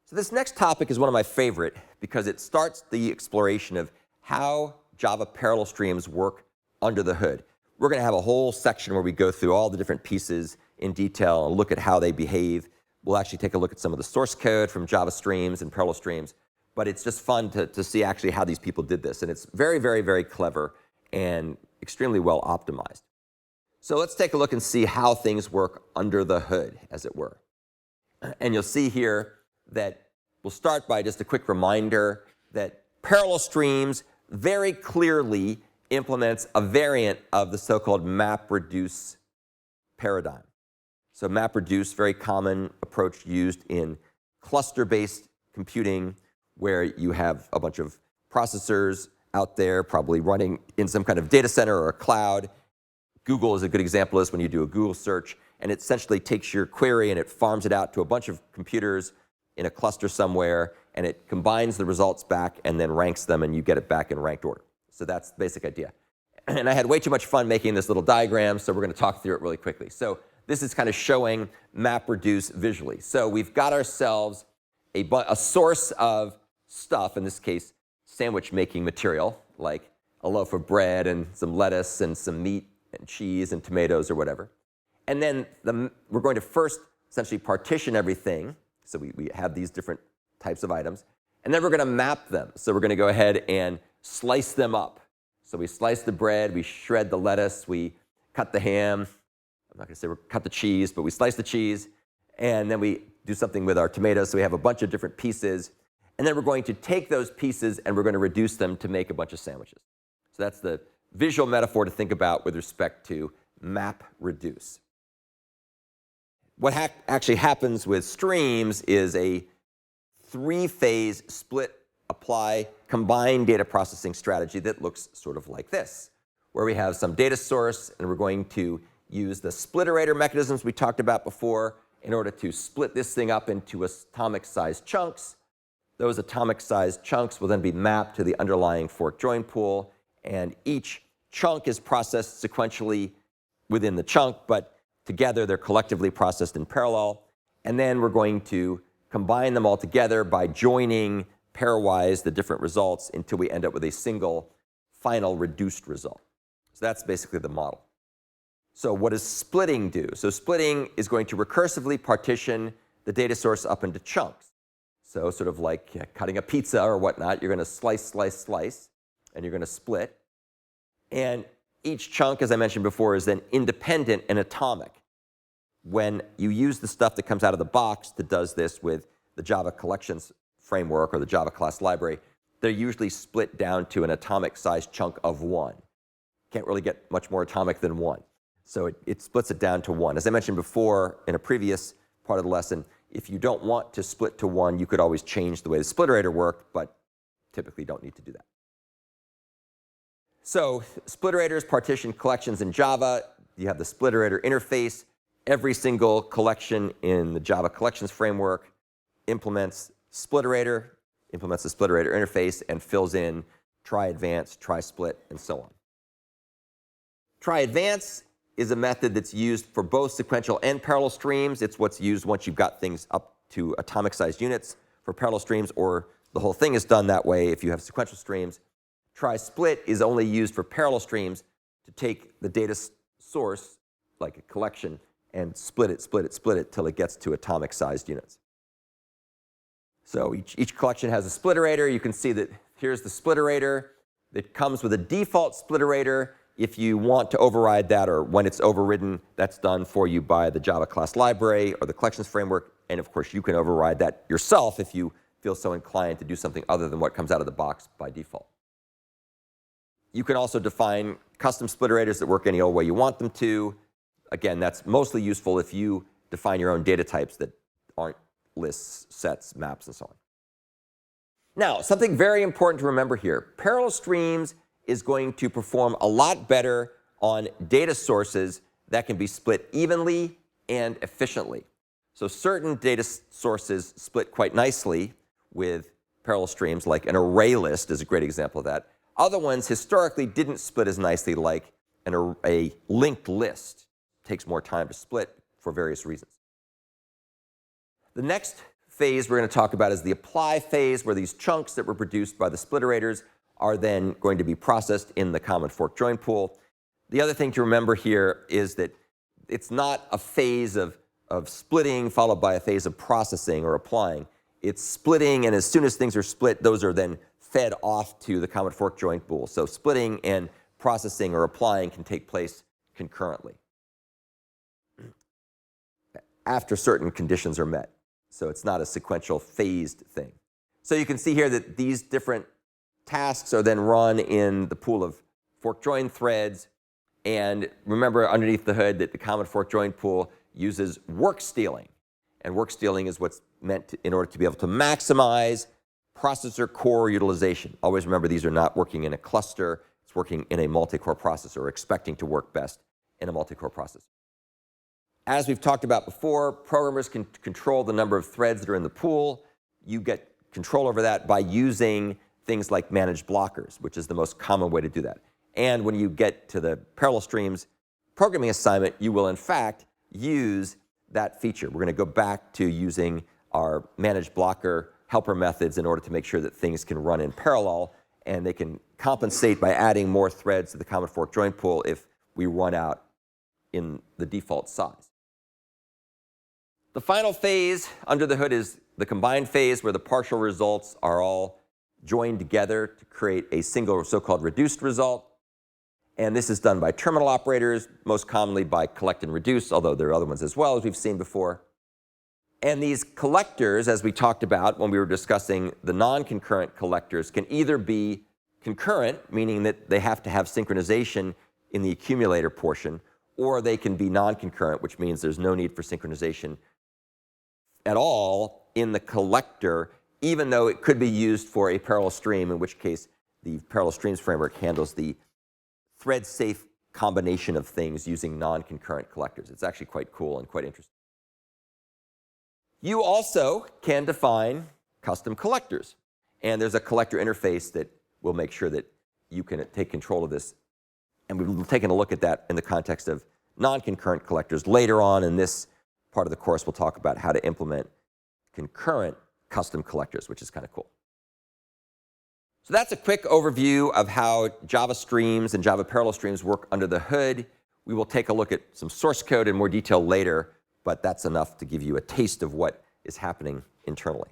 So this next topic is one of my favorite because it starts the exploration of how Java parallel streams work under the hood. We're going to have a whole section where we go through all the different pieces in detail and look at how they behave. We'll actually take a look at some of the source code from Java streams and parallel streams. But it's just fun to see actually how these people did this. And it's very, very, very clever and extremely well optimized. So let's take a look and see how things work under the hood, as it were. And you'll see here that we'll start by just a quick reminder that parallel streams very clearly implements a variant of the so-called map-reduce paradigm. So map-reduce, very common approach used in cluster-based computing, where you have a bunch of processors out there probably running in some kind of data center or a cloud. Google is a good example of this when you do a Google search, and it essentially takes your query and it farms it out to a bunch of computers in a cluster somewhere, and it combines the results back and then ranks them, and you get it back in ranked order. So that's the basic idea. And I had way too much fun making this little diagram, so we're going to talk through it really quickly. So this is kind of showing MapReduce visually. So we've got ourselves a source of stuff, in this case, sandwich making material, like a loaf of bread and some lettuce and some meat and cheese and tomatoes or whatever. And then we're going to first essentially partition everything. So we have these different types of items. And then we're going to map them. So we're going to go ahead and slice them up. So we slice the bread, we shred the lettuce, we cut the ham. I'm not going to say we cut the cheese, but we slice the cheese. And then we do something with our tomatoes. So we have a bunch of different pieces. And then we're going to take those pieces and we're going to reduce them to make a bunch of sandwiches. So that's the visual metaphor to think about with respect to MapReduce. What actually happens with streams is a three-phase split, apply, combine data processing strategy that looks sort of like this, where we have some data source, and we're going to use the spliterator mechanisms we talked about before in order to split this thing up into atomic-sized chunks. Those atomic-sized chunks will then be mapped to the underlying fork join pool, and each chunk is processed sequentially within the chunk, but together they're collectively processed in parallel. And then we're going to combine them all together by joining pairwise the different results until we end up with a single final reduced result. So that's basically the model. So what does splitting do? So splitting is going to recursively partition the data source up into chunks. So sort of like cutting a pizza or whatnot, you're going to slice, slice, slice, and you're going to split. And each chunk, as I mentioned before, is then independent and atomic. When you use the stuff that comes out of the box that does this with the Java collections framework or the Java class library, they're usually split down to an atomic-sized chunk of 1. Can't really get much more atomic than 1. So it splits it down to 1. As I mentioned before in a previous part of the lesson, if you don't want to split to 1, you could always change the way the spliterator worked, but typically don't need to do that. So spliterators partition collections in Java. You have the spliterator interface. Every single collection in the Java collections framework implements spliterator, implements the spliterator interface, and fills in try advance, try split, and so on. Try advance is a method that's used for both sequential and parallel streams. It's what's used once you've got things up to atomic-sized units for parallel streams, or the whole thing is done that way if you have sequential streams. Try split is only used for parallel streams to take the data source, like a collection, and split it till it gets to atomic-sized units. So each collection has a spliterator. You can see that here's the spliterator. It comes with a default spliterator. If you want to override that, or when it's overridden, that's done for you by the Java class library or the collections framework. And of course, you can override that yourself if you feel so inclined to do something other than what comes out of the box by default. You can also define custom spliterators that work any old way you want them to. Again, that's mostly useful if you define your own data types that aren't lists, sets, maps, and so on. Now, something very important to remember here. Parallel streams is going to perform a lot better on data sources that can be split evenly and efficiently. So certain data sources split quite nicely with parallel streams, like an array list is a great example of that. Other ones historically didn't split as nicely, like a linked list. It takes more time to split for various reasons. The next phase we're going to talk about is the apply phase, where these chunks that were produced by the spliterators are then going to be processed in the common fork join pool. The other thing to remember here is that it's not a phase of splitting followed by a phase of processing or applying. It's splitting, and as soon as things are split, those are then fed off to the common fork join pool. So splitting and processing or applying can take place concurrently after certain conditions are met. So it's not a sequential phased thing. So you can see here that these different tasks are then run in the pool of fork join threads. And remember underneath the hood that the common fork join pool uses work stealing. And work stealing is what's meant in order to be able to maximize processor core utilization. Always remember these are not working in a cluster. It's working in a multi-core processor, or expecting to work best in a multi-core processor. As we've talked about before, programmers can control the number of threads that are in the pool. You get control over that by using things like managed blockers, which is the most common way to do that. And when you get to the parallel streams programming assignment, you will in fact use that feature. We're going to go back to using our managed blocker helper methods in order to make sure that things can run in parallel, and they can compensate by adding more threads to the common fork join pool if we run out in the default size. The final phase under the hood is the combined phase, where the partial results are all joined together to create a single so-called reduced result. And this is done by terminal operators, most commonly by collect and reduce, although there are other ones as well, as we've seen before. And these collectors, as we talked about when we were discussing the non-concurrent collectors, can either be concurrent, meaning that they have to have synchronization in the accumulator portion, or they can be non-concurrent, which means there's no need for synchronization at all in the collector, even though it could be used for a parallel stream, in which case the parallel streams framework handles the thread-safe combination of things using non-concurrent collectors. It's actually quite cool and quite interesting. You also can define custom collectors. And there's a collector interface that will make sure that you can take control of this. And we've taken a look at that in the context of non-concurrent collectors. Later on in this part of the course, we'll talk about how to implement concurrent custom collectors, which is kind of cool. So that's a quick overview of how Java streams and Java parallel streams work under the hood. We will take a look at some source code in more detail later, but that's enough to give you a taste of what is happening internally.